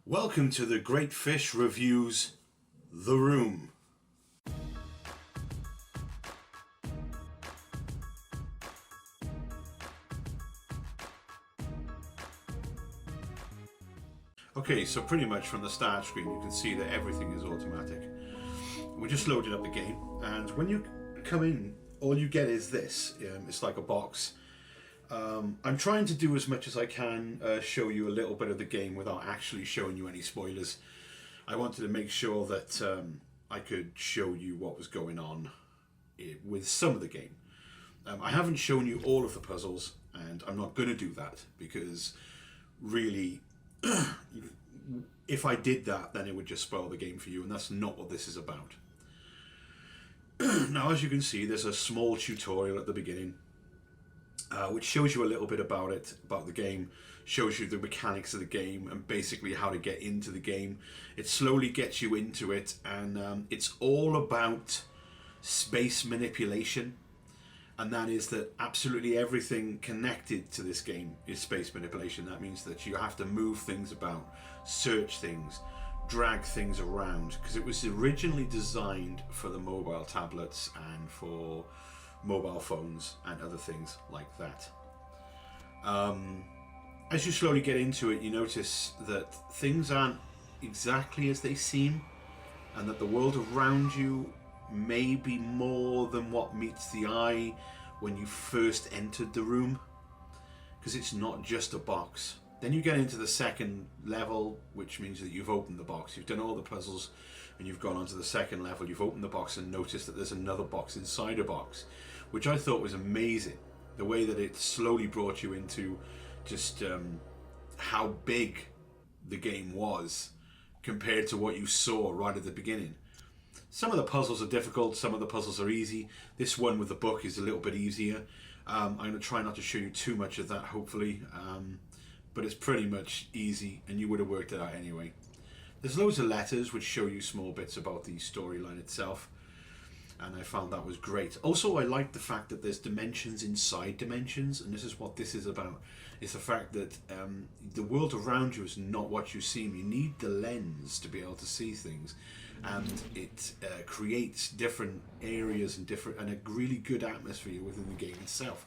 Welcome to the Great Fish Reviews The Room. Okay, so pretty much from the start screen you can see that everything is automatic. We just loaded up the game, and when you come in, all you get is this. It's like a box. I'm trying to do as much as I can, show you a little bit of the game without actually showing you any spoilers. I wanted to make sure that I could show you what was going on with some of the game. I haven't shown you all of the puzzles, and I'm not going to do that because really if I did that, then it would just spoil the game for you, and that's not what this is about. Now, as you can see, there's a small tutorial at the beginning which shows you a little bit about the game, shows you the mechanics of the game and basically how to get into the game. It slowly gets you into it, and it's all about space manipulation, and that is that absolutely everything connected to this game is space manipulation. That means that you have to move things about, search things, drag things around, because it was originally designed for the mobile tablets and for mobile phones and other things like that. As you slowly get into it, you notice that things aren't exactly as they seem, and that the world around you may be more than what meets the eye when you first entered the room, because it's not just a box. Then you get into the second level, which means that you've opened the box, you've done all the puzzles, and you've gone on to the second level. You've opened the box and noticed that there's another box inside a box, which I thought was amazing. The way that it slowly brought you into just how big the game was compared to what you saw right at the beginning. Some of the puzzles are difficult, some of the puzzles are easy. This one with the book is a little bit easier. I'm going to try not to show you too much of that, hopefully. But it's pretty much easy, and you would have worked it out anyway. There's loads of letters which show you small bits about the storyline itself, and I found that was great. Also, I like the fact that there's dimensions inside dimensions, and this is what this is about. It's the fact that the world around you is not what you see. You need the lens to be able to see things, and it creates different areas and a really good atmosphere within the game itself.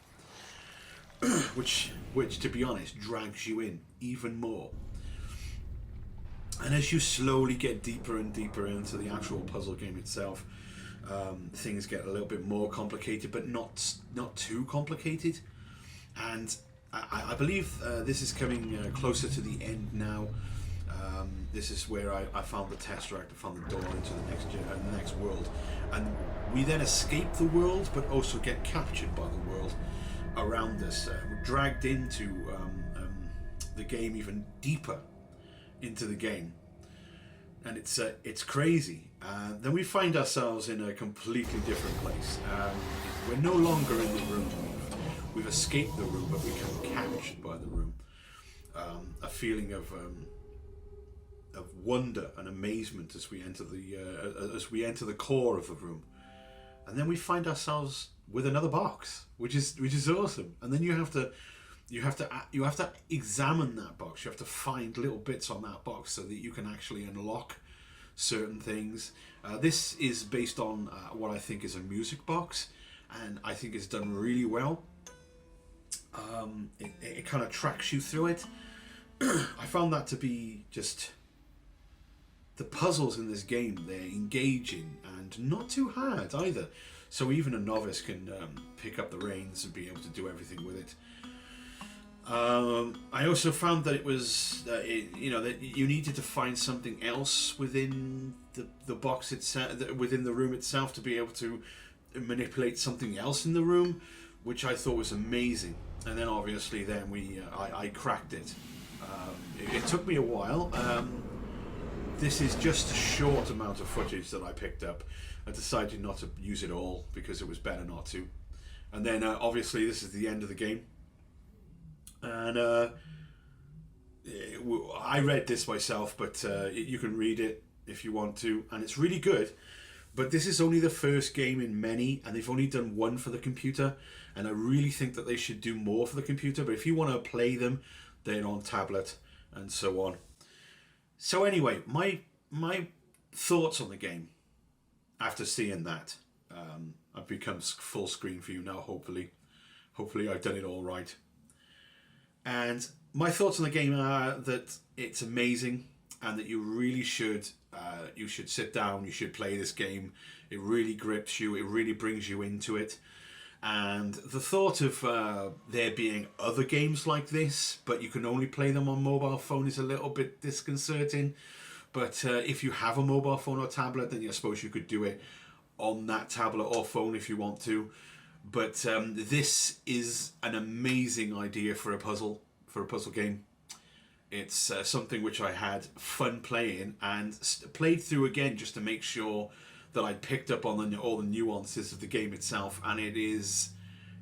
which to be honest drags you in even more. And as you slowly get deeper and deeper into the actual puzzle game itself, things get a little bit more complicated, but not too complicated. And I believe this is coming closer to the end now. This is where I found the tesseract, I found the door into the next world, and we then escape the world but also get captured by the world around us. We're dragged into the game, even deeper into the game, and it's crazy. Then we find ourselves in a completely different place. We're no longer in the room. We've escaped the room, but we become captured by the room. A feeling of wonder and amazement as we enter the core of the room, and then we find ourselves with another box, which is awesome. And then you have to examine that box. You have to find little bits on that box so that you can actually unlock certain things. This is based on what I think is a music box, and I think it's done really well. It kind of tracks you through it. I found that to be just... The puzzles in this game, they're engaging and not too hard either. So even a novice can pick up the reins and be able to do everything with it. I also found that it was, that you needed to find something else within the box itself, within the room itself, to be able to manipulate something else in the room, which I thought was amazing. And then obviously, then I cracked it. It took me a while. This is just a short amount of footage that I picked up. I decided not to use it all because it was better not to. And then obviously this is the end of the game. And I read this myself, but you can read it if you want to, and it's really good. But this is only the first game in many, and they've only done one for the computer, and I really think that they should do more for the computer. But if you want to play them, they're on tablet and so on. So anyway, my thoughts on the game after seeing that. I've become full screen for you now. Hopefully I've done it all right. And my thoughts on the game are that it's amazing, and that you should sit down, you should play this game. It really grips you. It really brings you into it. And the thought of there being other games like this, but you can only play them on mobile phone, is a little bit disconcerting. But if you have a mobile phone or tablet, then I suppose you could do it on that tablet or phone if you want to. But this is an amazing idea for a puzzle game. It's something which I had fun playing, and played through again just to make sure that I picked up on all the nuances of the game itself, and it is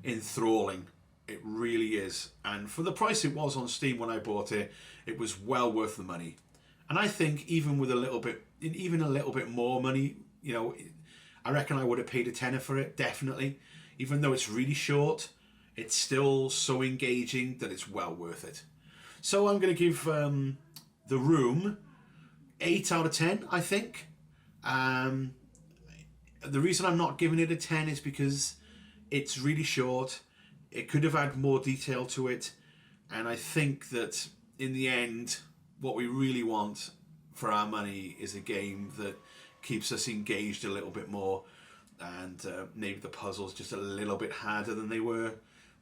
enthralling. It really is. And for the price it was on Steam when I bought it, it was well worth the money. And I think even with a little bit more money, I reckon I would have paid a tenner for it, definitely. Even though it's really short, it's still so engaging that it's well worth it. So I'm going to give The Room 8 out of 10, I think. The reason I'm not giving it a 10 is because it's really short. It could have had more detail to it. And I think that in the end, what we really want for our money is a game that keeps us engaged a little bit more. And maybe the puzzles just a little bit harder than they were.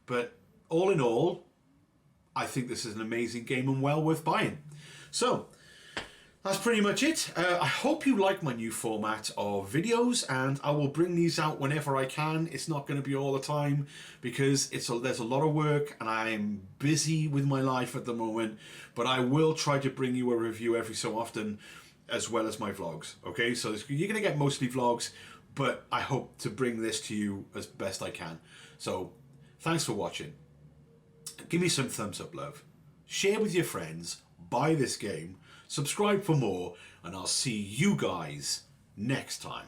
But all in all, I think this is an amazing game and well worth buying. So that's pretty much it. I hope you like my new format of videos, and I will bring these out whenever I can. It's not going to be all the time because there's a lot of work and I'm busy with my life at the moment, but I will try to bring you a review every so often, as well as my vlogs. Okay, so you're going to get mostly vlogs, but I hope to bring this to you as best I can. So thanks for watching. Give me some thumbs up, love. Share with your friends. Buy this game. Subscribe for more, and I'll see you guys next time.